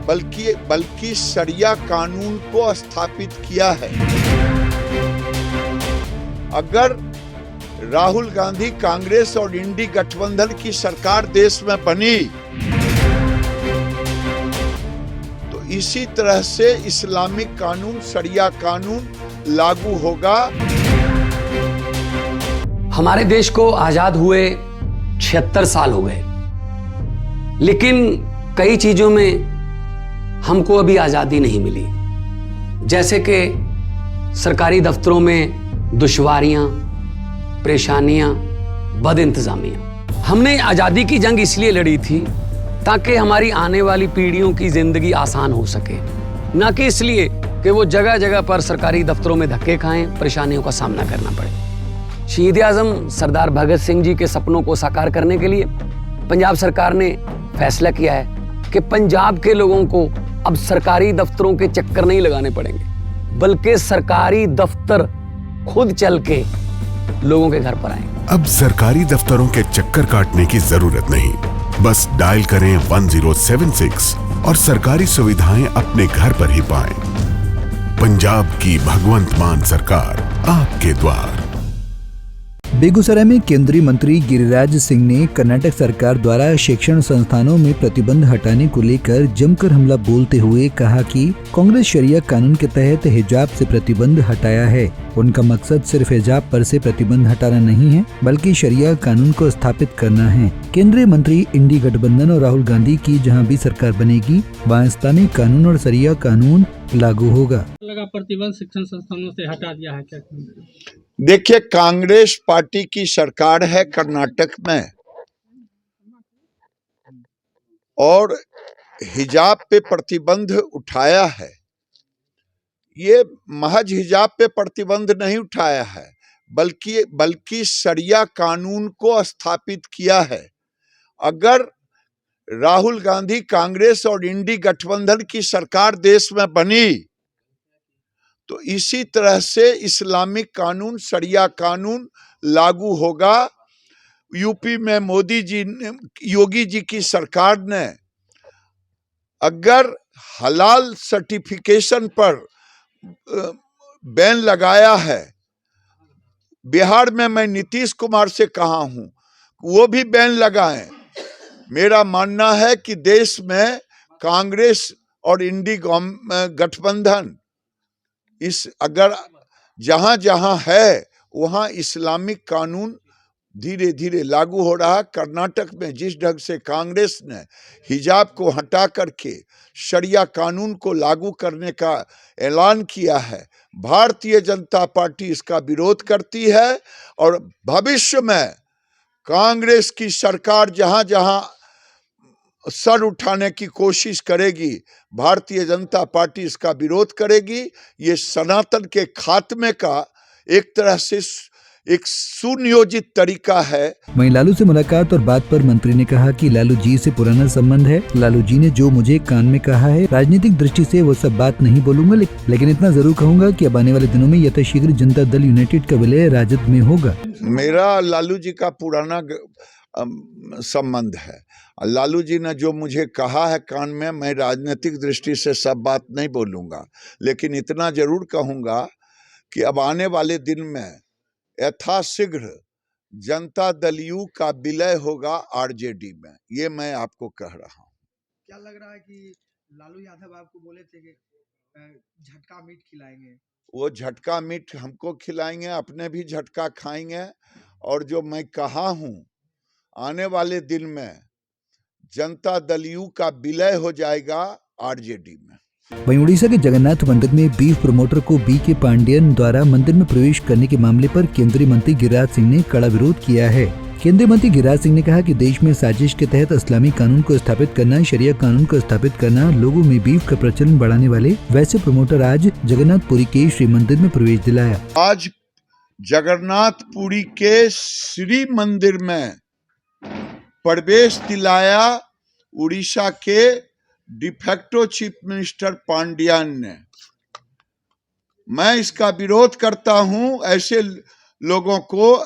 बल्कि शरिया कानून को स्थापित किया है। अगर राहुल गांधी कांग्रेस और इंडी गठबंधन की सरकार देश में बनी तो इसी तरह से इस्लामिक कानून, शरिया कानून लागू होगा। हमारे देश को आजाद हुए 76 साल हो गए, लेकिन कई चीजों में हमको अभी आजादी नहीं मिली, जैसे कि सरकारी दफ्तरों में दुश्वारियां, परेशानियां, बदइंतजामियां। हमने आजादी की जंग इसलिए लड़ी थी ताकि हमारी आने वाली पीढ़ियों की जिंदगी आसान हो सके, ना कि इसलिए कि वो जगह जगह पर सरकारी दफ्तरों में धक्के खाएं, परेशानियों का सामना करना पड़े। शहीद आजम सरदार भगत सिंह जी के सपनों को साकार करने के लिए पंजाब सरकार ने फैसला किया है कि पंजाब के लोगों को अब सरकारी दफ्तरों के चक्कर नहीं लगाने पड़ेंगे, बल्कि सरकारी दफ्तर खुद चल के लोगों के घर पर आएंगे। अब सरकारी दफ्तरों के चक्कर काटने की जरूरत नहीं, बस डायल करें 1076 और सरकारी सुविधाएं अपने घर पर ही पाएं। पंजाब की भगवंत मान सरकार आपके द्वार। बेगूसराय में केंद्रीय मंत्री गिरिराज सिंह ने कर्नाटक सरकार द्वारा शिक्षण संस्थानों में प्रतिबंध हटाने को लेकर जमकर हमला बोलते हुए कहा कि कांग्रेस शरिया कानून के तहत हिजाब से प्रतिबंध हटाया है। उनका मकसद सिर्फ हिजाब पर से प्रतिबंध हटाना नहीं है, बल्कि शरिया कानून को स्थापित करना है। केंद्रीय मंत्री इंडी गठबंधन और राहुल गांधी की जहां भी सरकार बनेगी, वहां इस्लामिक कानून और शरिया कानून लागू होगा। प्रतिबंध शिक्षण संस्थानों से हटा दिया है क्या? देखिए, कांग्रेस पार्टी की सरकार है कर्नाटक में और हिजाब पे प्रतिबंध उठाया है। ये महज हिजाब पे प्रतिबंध नहीं उठाया है, बल्कि शरिया कानून को स्थापित किया है। अगर राहुल गांधी कांग्रेस और इंडी गठबंधन की सरकार देश में बनी तो इसी तरह से इस्लामिक कानून, शरिया कानून लागू होगा। यूपी में योगी जी की सरकार ने अगर हलाल सर्टिफिकेशन पर बैन लगाया है, बिहार में मैं नीतीश कुमार से कहा हूं वो भी बैन लगाएं। मेरा मानना है कि देश में कांग्रेस और इंडी गठबंधन अगर जहां जहां है वहां इस्लामिक कानून धीरे धीरे लागू हो रहा है। कर्नाटक में जिस ढंग से कांग्रेस ने हिजाब को हटा करके शरिया कानून को लागू करने का ऐलान किया है, भारतीय जनता पार्टी इसका विरोध करती है और भविष्य में कांग्रेस की सरकार जहां जहां सर उठाने की कोशिश करेगी, भारतीय जनता पार्टी इसका विरोध करेगी। ये सनातन के खात्मे का एक तरह से एक सुनियोजित तरीका है। वहीं लालू से मुलाकात और बात पर मंत्री ने कहा कि लालू जी से पुराना संबंध है। लालू जी ने जो मुझे कान में कहा है, राजनीतिक दृष्टि से वो सब बात नहीं बोलूंगा, लेकिन इतना जरूर कहूंगा कि अब आने वाले दिनों में यथाशीघ्र जनता दल यूनाइटेड का विलय राजद में होगा। मेरा लालू जी का पुराना संबंध है। लालू जी ने जो मुझे कहा है कान में, मैं राजनीतिक दृष्टि से सब बात नहीं बोलूंगा, लेकिन इतना जरूर कहूंगा कि अब आने वाले दिन में यथाशीघ्र जनता दल यू का विलय होगा आरजेडी में। ये मैं आपको कह रहा हूँ। क्या लग रहा है कि लालू यादव आपको बोले थे कि झटका मीट खिलाएंगे? वो झटका मीट हमको खिलाएंगे, अपने भी झटका खाएंगे। और जो मैं कहा हूँ आने वाले दिन में जनता दल यू का विलय हो जाएगा आरजेडी में। वहीं उड़ीसा के जगन्नाथ मंदिर में बीफ प्रमोटर को बीके पांडेयन द्वारा मंदिर में प्रवेश करने के मामले पर केंद्रीय मंत्री गिरिराज सिंह ने कड़ा विरोध किया है। केंद्रीय मंत्री गिरिराज सिंह ने कहा कि देश में साजिश के तहत इस्लामी कानून को स्थापित करना, शरिया कानून को स्थापित करना, लोगों में बीफ का प्रचलन बढ़ाने वाले वैसे प्रमोटर आज जगन्नाथपुरी के श्री मंदिर में प्रवेश दिलाया। आज जगन्नाथपुरी के श्री मंदिर में प्रवेश दिलाया उड़ीसा के डिफेक्टो चीफ मिनिस्टर पांडियन ने। मैं इसका विरोध करता हूं। ऐसे लोगों को,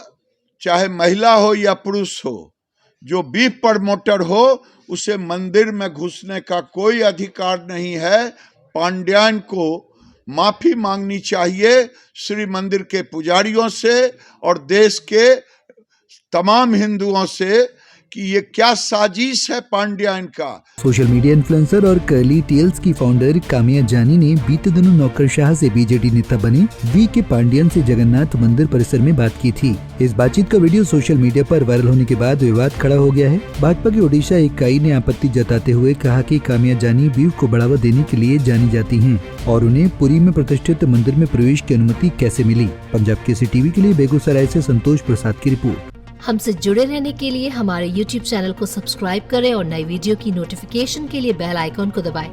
चाहे महिला हो या पुरुष हो, जो बीफ प्रमोटर हो, उसे मंदिर में घुसने का कोई अधिकार नहीं है। पांड्यान को माफी मांगनी चाहिए श्री मंदिर के पुजारियों से और देश के तमाम हिंदुओं से कि ये क्या साजिश है पांड्यान का। सोशल मीडिया इन्फ्लुएंसर और कर्ली टेल्स की फाउंडर कामिया जानी ने बीते दिनों नौकरशाह से बीजेडी नेता बने वी के पांड्यन से जगन्नाथ मंदिर परिसर में बात की थी। इस बातचीत का वीडियो सोशल मीडिया पर वायरल होने के बाद विवाद खड़ा हो गया है। भाजपा की ओडिशा इकाई ने आपत्ति जताते हुए कहा कि कामिया जानी वीव को बढ़ावा देने के लिए जानी जाती हैं और उन्हें पुरी में प्रतिष्ठित मंदिर में प्रवेश की अनुमति कैसे मिली। पंजाब केसरी टीवी के लिए बेगूसराय से संतोष प्रसाद की रिपोर्ट। हमसे जुड़े रहने के लिए हमारे YouTube चैनल को सब्सक्राइब करें और नई वीडियो की नोटिफिकेशन के लिए बेल आइकॉन को दबाएं।